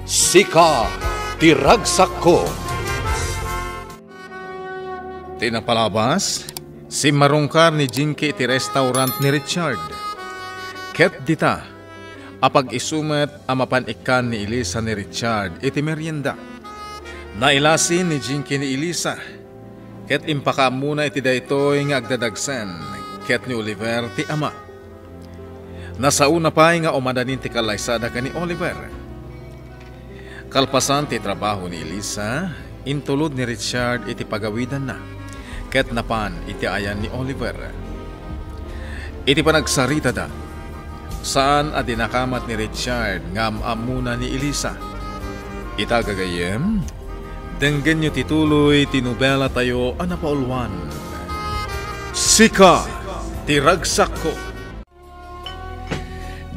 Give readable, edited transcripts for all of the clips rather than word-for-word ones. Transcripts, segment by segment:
Sika ti ragsak ko. Tinapalabas, si marungkar ni Jinky iti restaurant ni Richard. Ket dita, apag isumet amapan ikan ni Elisa ni Richard iti merienda. Nailasin ni Jinky ni Elisa. Ket impaka muna iti daytoy nga agdadagsen. Ket ni Oliver ti ama. Nasauna pa nga umadanin ti kalaysada ka ni Oliver. Kalpasan ti trabaho ni Elisa, intulod ni Richard iti pagawidan na. Ket napan iti ayan ni Oliver. Iti panagsarita da, saan adinakamat ni Richard nga amuna ni Elisa. Itagagayem, denggen nyo tituloy tinubela tayo anapaulwan. Sika, tiragsak ko.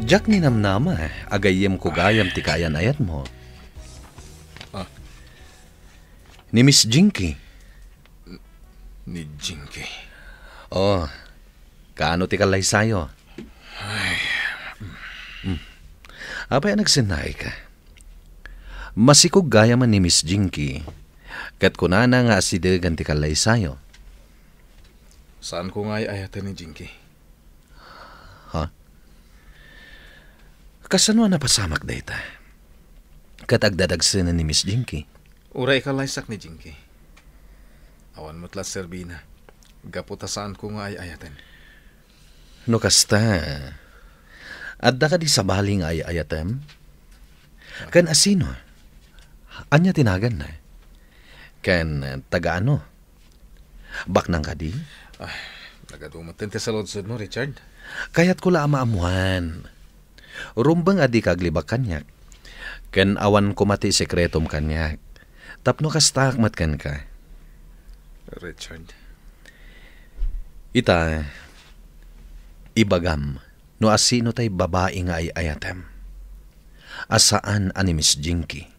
Jak ni namnama, agayem ko gayam ti kayan ayat mo. Ni Miss Jinky. Ni Jinky. Oh, kaano ti kalay sayo? Ay. Apay nagsinay ka. Masikog gaya man ni Miss Jinky. Kat kunana nga asidegan ti kalay sayo. Saan ko nga ayatan ni Jinky? Ha? Kasano na pasamak dayta? Kat agdadagsin ni Miss Jinky. Uray ka laysak ni Jinky. Awan mo't la serbina. Gaputa saan ko nga ayatan. No kasta, adda ka di sabaling ayatem? Kan asino? Anya tinagan na? Kan tagaano? Baknang ka di? Ay, nagadumatin ti sa lodsod mo, Richard. Kayat ko la maamuhan. Rumbang adi kaglibak kanyak. Kan awan ko mati sekretom kanyak. Tapno kastak matkan ka. Richard. Ita, ibagam, no asino tay babae nga ay ayatem. Asaan ani Miss Jinky?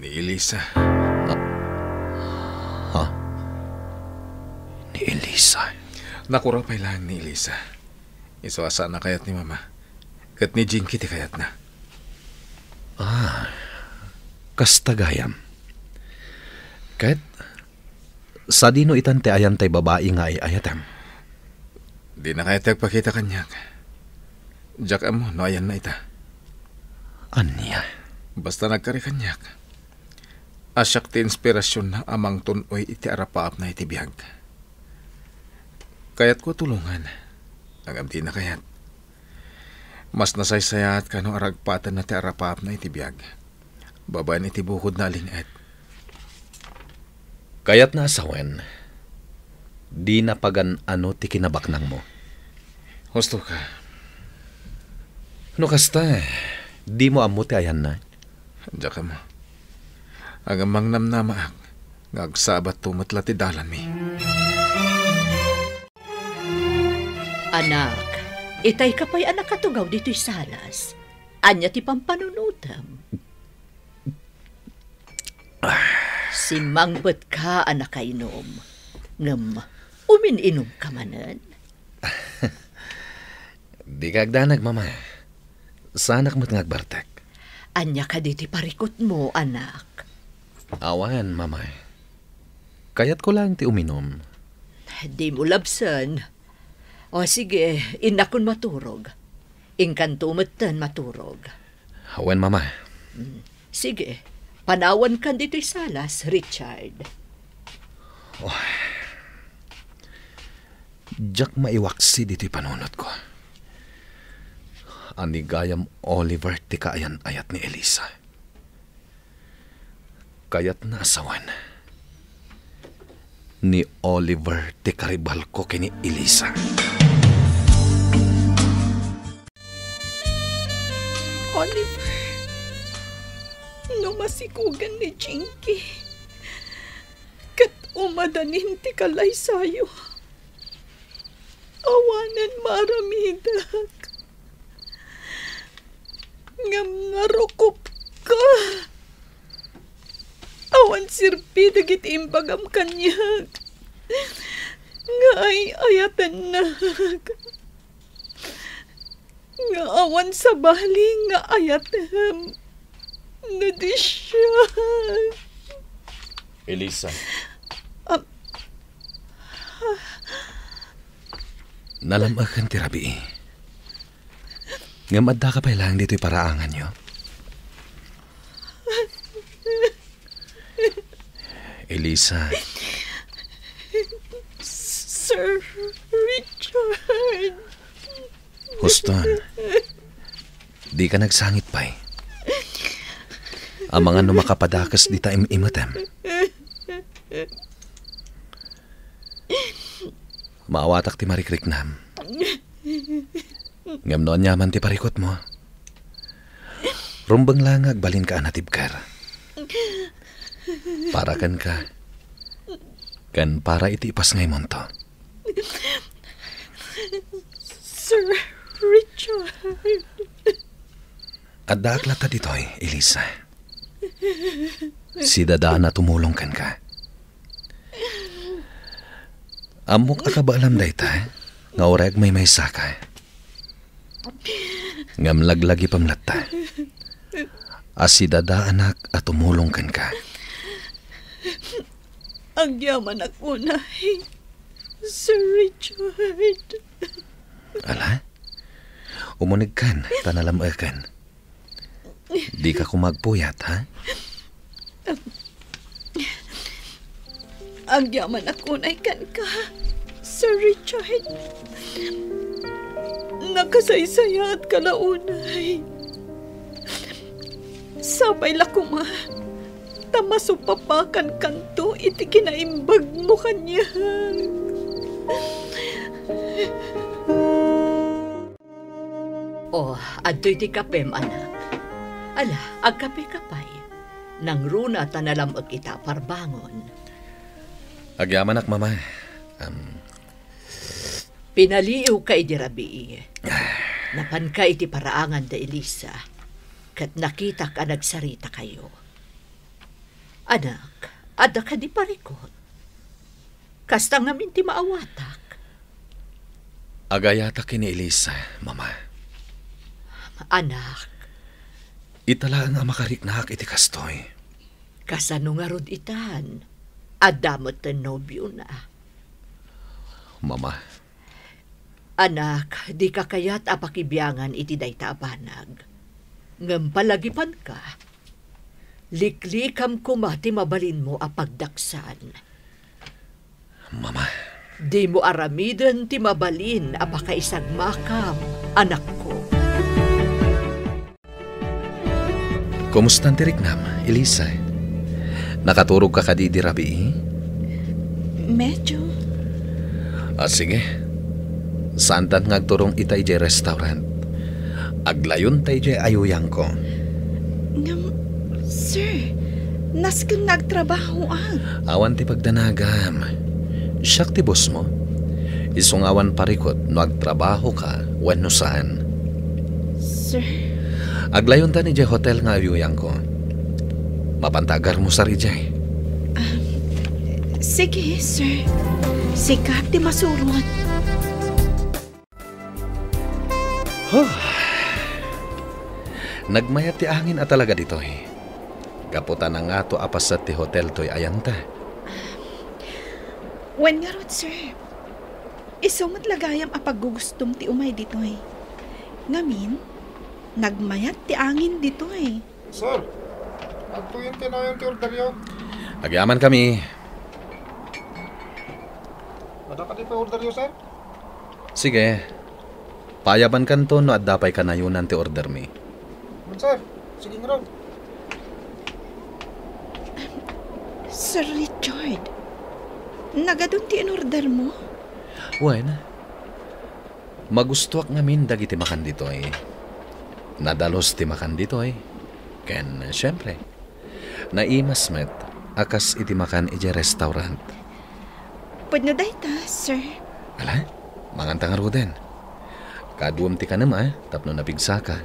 Ni Elisa. Ha? Ni Elisa? Nakura pa lang ni Elisa. Iso asa na kayat ni Mama. Kat ni Jinky ti kayat na. Kastagayam. Kahit sa dino itante ayan tay babae nga ay ayatem. Di na kayat pakita kanyak. Jack amo, no ayan na ita. Anya? Basta nagkari kanyak. Asyak ti inspirasyon na amang tunoy iti arapaap na iti biyag. Kayat ko tulungan. Agam di na kayat. Mas nasaysayat ka no aragpatan na ti arapaap na iti biyag. Babaan iti bukod na alingat. Kayat na asawen, di na pagan ano ti kinabaknang mo. Husto ka. No kasta, di mo amo ti ayan na. Diyak mo. Agamang namnamaak, ngagsabat tumatla ti dalan mi. Anak, itay kapay anak katugaw dito'y salas. Anya ti pampanunutam. Si mangbet ka anak kainom. Ngam, umininom ka manan. Di kagdanag, mama. Sanak mo't ngagbartek. Anya ka diti parikot mo, anak. Awan, mama. Kayat ko lang ti uminom. Di mo labsan. O sige, inakon maturog. Inkanto umatan maturog. Awan, mama. Sige, panawan kan dito'y salas, Richard. Diyak maiwaksi dito'y panunot ko. Anigayam Oliver ti kaayan ayat ni Elisa. Kayat na asawan. Ni Oliver ti karibal ko kini Elisa. Oliver, no masikugan ni Jinky. Kat umadanin ti kalay sayo. Awanan maramidak. Ngam narukop ka. Awan sirpi dagit imbagam kanyag. Nga ay ayatan na. Nga awan sa bali nga ayatem. na di siya. Elisa. Nalamakan ti Rabi. Nga madda ka pa lang dito'y paraangan nyo. Elisa. Sir Richard. Huston. Di ka nagsangit pa'y. Ang mga numakapadakas di ta imatem. Maawatak ti marikriknam. Ngam noon yaman ti parikot mo. Rumbang langag balin ka anatibkar. Para kan ka. Kan para iti ipas ngay monto. Sir Richard. At daaklata dito'y, Elisa. Si Dada na tumulong kan ka. Amok akabaalam day ta, nga oreg may saka. Ngam laglagi pamlatta. As si Dada anak at tumulong kan ka. Ang yaman ako na, Sir Richard. Ala? Umunig kan, tanalamakan. Di ka kumagpuyat, ha? Ang yaman ako na ikan ka, Sir Richard. Nakasaysaya at kalaunay. Sabay lakuma, tamasupapakan kanto iti kinaimbag mo kanya. Oh, adto'y ti kapem, anak. Ala, agkape-kapay. Nang runa tanalamot kita parbangon. Agyaman ak, mama. Pinaliw ka iti Rabi. Napan ka iti paraangan da Elisa. Kat nakita ka nagsarita kayo. Anak, ada ka di parikot. Kasta nga minti maawatak. Agayata kini Elisa, mama. Anak, Itala nga makariknak iti kastoy. kasano nga rod itan. Adamot na nobyo na. Mama, Anak, di ka kayat apakibiyangan iti dayta abanag. Ngem palagipan ka. Liklikam kumati mabalin mo apagdaksan. mama. Di mo aramiden ti mabalin apakaisagmakam, anak ko. Kumusta ti riknam, Elisa? Nakaturog ka kadi di Rabi? Medyo. Sige. Santan ngagturong itay jay restaurant. Aglayon tay jay ayuyang ko. Ngam, sir, nasken nagtrabaho ang. Awan ti pagdanagam. Siyak ti boss mo. Isungawan parikot no agtrabaho ka wenno saan. Sir, Aglayon ta ni jay hotel nga ayuyang ko. Mapantagar mo sa rijay. sige, sir. Sikat di masurot. Nagmayat ti angin at talaga ditoy. Kaputan na nga to apasat ti hotel to'y ayanta. Wen nga rod, sir. Isungat lagayam apagugustom ti umay ditoy. Ngamin, nagmayat ti angin ditoy. Sir, agtuyin tinayon ti orderyo. Agyaman kami. Madaka di pa orderyo, sir? Sige. Payaban kanto no at dapay kanayunan ti order mi. Sir, sige nga ron. Sir Richard, nagadun ti in-order mo? Wen, magustuak ngamin dagiti makan ditoy. Nadalos ti makan ditoy. Ken, syempre, naimas met, akas iti makan iti restaurant. Pwede na ta, sir. Ala, mangantang aruden. Kaduam ti kanama, tapno napigsa ka.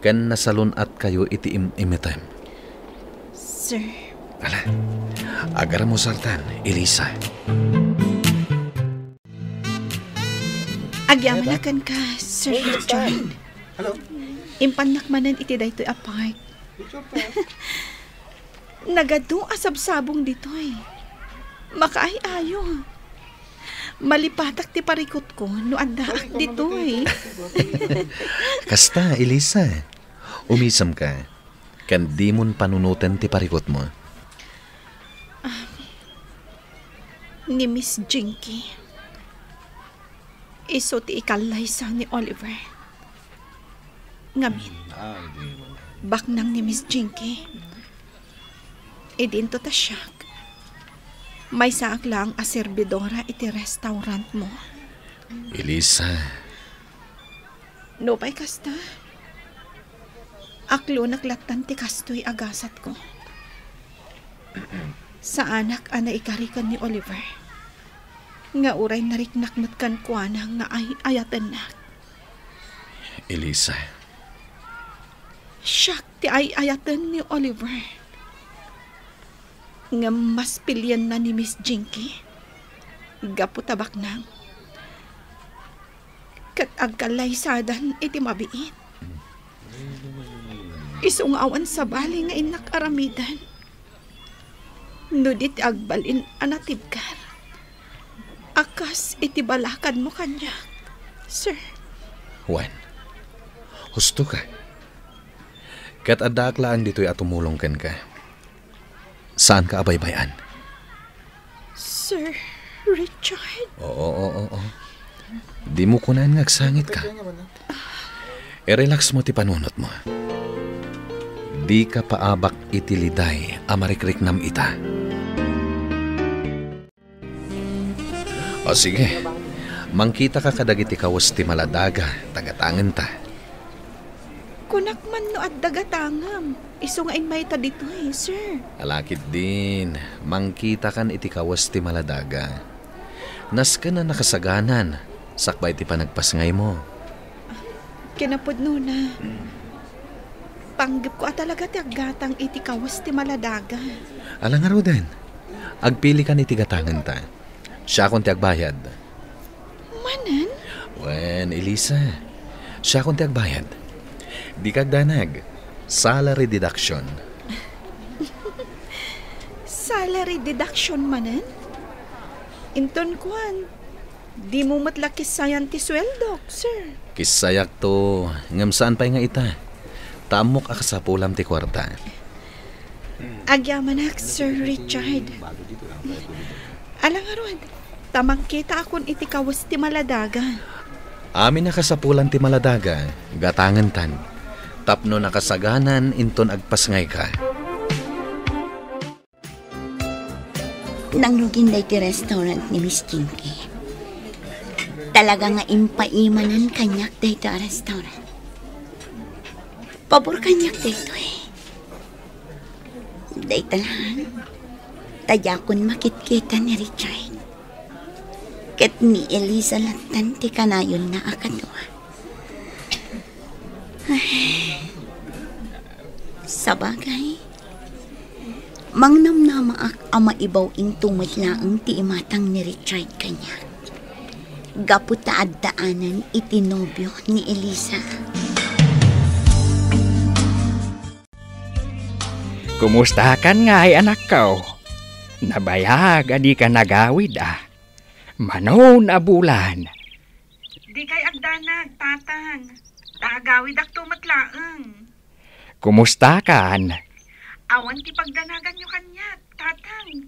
Ken nasalun at kayo iti imitem. Sir, Ala, agar mo sartan, Elisa. agyamanakan ka, Sir Richard. Hello? Impanakmanan iti daytoy apart. Nagado asabsabong ditoy. Makaay-ayo. Malipatak ti parikot ko no andaak ditoy. Kasta, Elisa. Umisam ka. Kan di mon panunutan ti parikot mo. Ni Miss Jinky. Iso ti ikalay sa ni Oliver. Ngamin. Baknang ni Miss Jinky. Idinto ta siyak. May saak lang a serbidora iti restaurant mo. Elisa. No pa'y kasta. Aklo naklatan ti kastoy agasat ko. Sa anak ana ikarikan ni Oliver. Nga uray nariknakmat kan kuana nga ay ayatan na. Elisa. Siyak ti ay ayatan ni Oliver. Nga mas pilyan na ni Miss Jinky. Gapu tabak nang. Kat agkalaysadan iti mabiit. Isungawan sa bali nga inak aramidan. Nudit agbalin anatibkar. Akas iti balakan mo kanya. Sir. Juan. Husto ka. Kat adaklaan dito'y atumulongkan ka. Saan ka abay-bayan? Sir Richard? Oo. Di mo kunan ngagsangit ka. I-relax mo ti panunot mo. Di ka paabak itiliday amarikrik nam ita. O sige, mangkita ka kadagiti kawas ti maladaga, tagatangan ta. Kunak man no at dagatangam. Iso nga may ta dito sir. Alakit din, mangkita kan iti kawas ti maladaga. Nas ka na nakasaganan, sakbay ti panagpasngay mo. Kinapod no na. Panggap ko talaga ti aggatang iti kawas ti maladaga. Alang araw din, agpili kan iti gatangan ta. Siya akong ti agbayad. Manan? Wen, Elisa, siya akong ti agbayad. Di kagdanag, salary deduction. Salary deduction manan? Inton kuan, di mo matlaki sayan ti sweldo, sir. Kisayak to, ngam saan pa'y nga ita. Tamok akasapulam ti kwarta. Agyamanak, Sir Richard. Alang aron, tamang kita akon iti kawas ti maladaga. Amin nakasapulan ti maladaga, gatangan tan. Tapno nakasaganan inton agpasngay ka. Nanglugin na iti restaurant ni Miss Jinky. Talaga nga impaimanan kanyak dito a restaurant. Pabor kanyak dito Dito lang. Tayakon makitkita ni Richard. Ket ni Elisa latan ti kanayon na akadwa. Sabagay, mangnamnama ak ama ibaw ing tumatlaang ti imatang ni Richard kanya. Gaputa addaanan iti nobyo ni Elisa. Kumusta kan nga ay anak ko? Nabayag adi ka nagawid Manon a bulan. Di kay agdanag, tatang. Tagawid ak tumatlaang. Kumusta kan? Awan ti pagdanagan nyo kanya, tatang.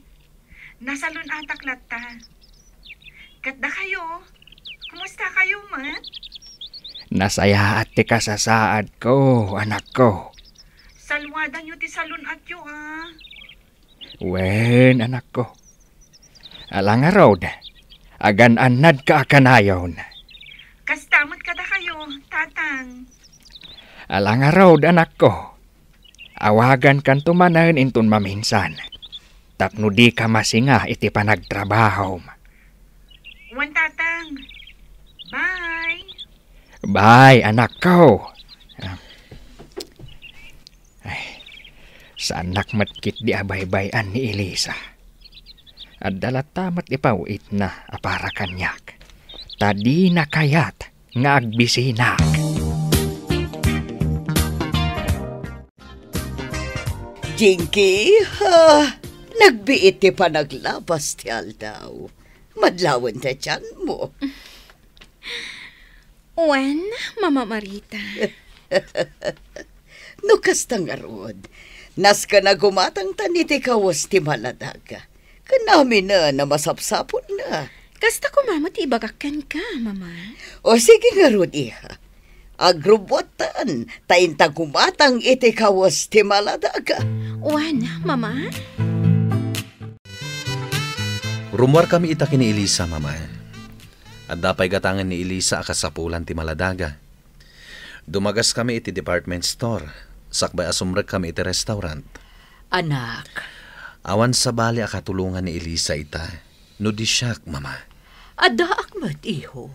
Nasalun atak latta. Katda kayo? Kumusta kayo, man? Nasaya at ti kasasaad ko, anak ko. Salwada nyo ti salun at yo, Wen, anak ko. Alang araw, agan-anad ka akanayon. Kastamat kada kayo, tatang. Alang araw, anak ko. Awagan kan tumanan intun maminsan. Tapno di ka masinga iti panagtrabaho. Wan, tatang. Bye. Bye, anak ko. Sa anak matkit di abay-bayan ni Elisa. At dalatamat ipawit na apara kanyak. Tadi na kayat nga agbisinak. Jinky, ha, nagbiit ti pa naglabas ti aldaw. Madlawan na tiyan mo. Wen, Mama Marita. No kasta nga rod, nas ka na gumatang taniti kawas ti maladaga. Kanami na masapsapon na. Kasta ko, Mama, ti ibagakan ka, Mama. O sige nga rod, iha. Agrubotan, tainta gumatang iti kawas ti maladaga. Wen, Mama. Rumwar kami ita kini Elisa, Mama. At dapay gatangan ni Elisa akasapulan ti maladaga. Dumagas kami iti department store. Sakbay asumrek kami iti restaurant. Anak, Awan sa bali akatulungan ni Elisa ita. No di siyak, Mama. ada akmat iho.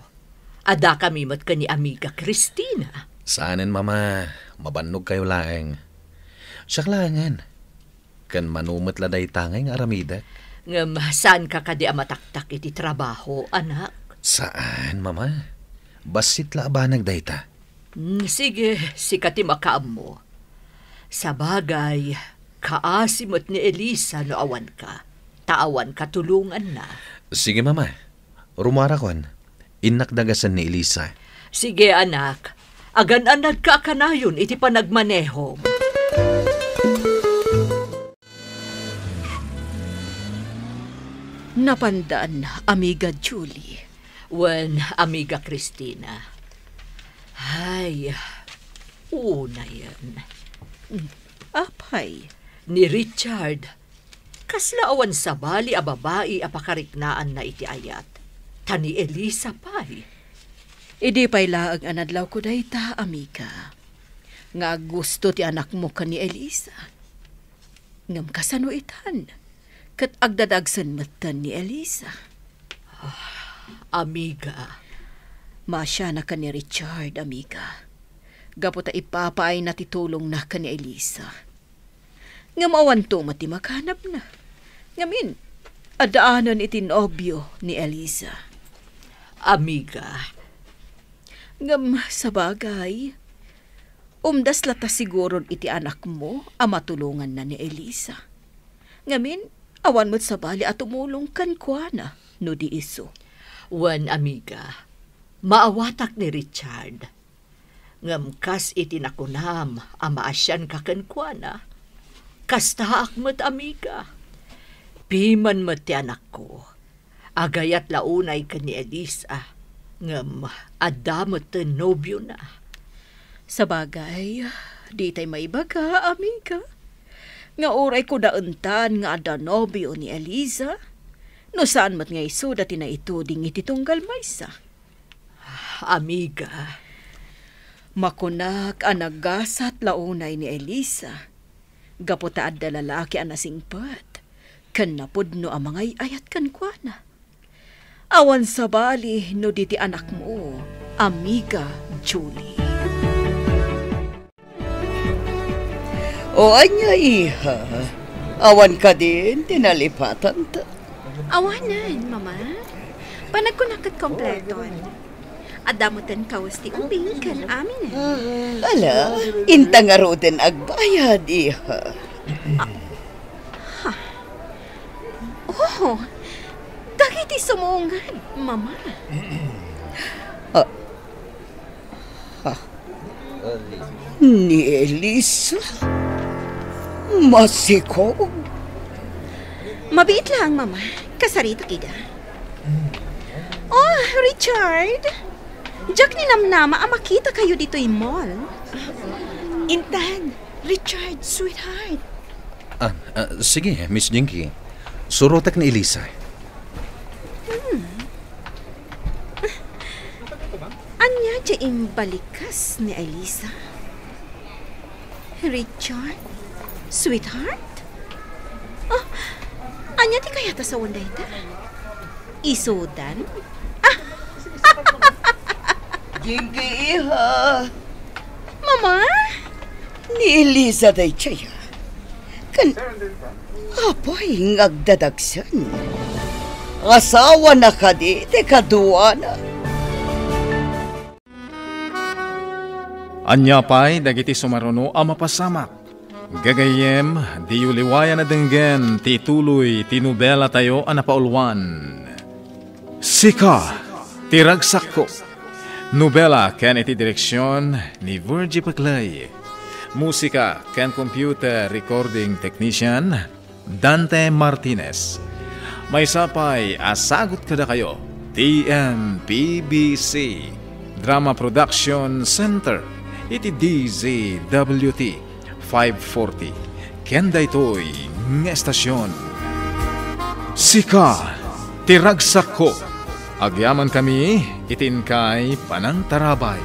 Ada kami mat ka ni amiga Christina. Saanin, Mama? Mabannog kayo laeng. Siyak laengan. Kan manumot laday tangay nga aramida. Ngam, saan ka kadi amataktak iti trabaho, anak? Saan, Mama? Basit la ba nagdayta? Sige, sikati makaam mo. Sa bagay, kaasimot ni Elisa no awan ka. Taawan katulungan na. Sige, Mama. Rumara kon. Inakdagasan ni Elisa. Sige, anak. Agan-anad ka kanayon iti panagmaneho. Napandaan, Amiga Julie. Wen, amiga Christina. Ay, una yan. Apay. Ni Richard. Kaslaawan sa bali a babae a pakariknaan na iti ayat. Tani Elisa pay. Idi pay laag anadlaw ko dayta, Amiga. Nga gusto ti anak mo ka ni Elisa. Ngam kasano itan. Kat agdadagsan matan ni Elisa. Amiga. Masya na ka ni Richard, Amiga. Gaputa ipapaay na titulong na ka ni Elisa. Ngam awan to mati maghanap na. Ngamin, adaanan itinobyo ni Elisa. Amiga. Ngam sa bagay, umdas lata siguron iti anak mo ang matulungan na ni Elisa. Ngamin, awan mo't sa bali at tumulong kan kwa na, no di iso. Wan, amiga. Maawatak ni Richard. Ngamkas iti nakunam, amaasyan kakankwana. Kasta akmat, amiga. Piman mo ti anak ko. Agayat launay ka ni Elisa. Ngam, adamot ti nobyo na. Sa bagay, di tay maibaga, Amiga. Nga oray ko dauntan nga ada nobyo ni Elisa. No saan mat nga iso dati na ito ding ititunggal maysa. Amiga. Makunak ang naggasat launay ni Elisa. Gaputa adda lalaki ang nasingpat. Kan napudno ang mga ayat kan kwa na. Awan sa bali no diti anak mo, Amiga Julie. O anya, iha. Awan ka din, tinalipatan ta. Awanan, Mama. Panagkunakat kompleton. Adamutan kawas ti ubing kan amin. Ala, inta nga roden agbayad, iha. Oh, dagiti sumungan, Mama. Ni Elisa? Masikog? Mabiit lang, Mama. Kasarita kida. Oh, Richard. Jack ni Namnama ang makita kayo dito yung mall. Intan, Richard, sweetheart. Sige, Miss Jinky. Surotak ni Elisa. Anya dyan balikas ni Elisa? Richard? Sweetheart? Oh, anya di kaya ta sa wanda ita? Isudan? Jinky, iha. Mama? Ni Elisa day chaya. Kan, apay ngagdadagsan. Asawa na ka di, te kadua na. Anya pa'y dagiti sumaruno ang mapasamak. Gagayem, di uliwayan na denggen, tituloy, tinubela tayo anapaulwan. Sika, tiragsak ko. Nobela ken iti direksyon ni Virgie Paclay. Musika ken computer recording technician Dante Martinez. May sapay asagot kada kayo TMPBC Drama Production Center iti DZWT 540 ken daytoy nga estasyon. Sika, tiragsak ko. Agyaman kami, itin kay Panang Tarabay.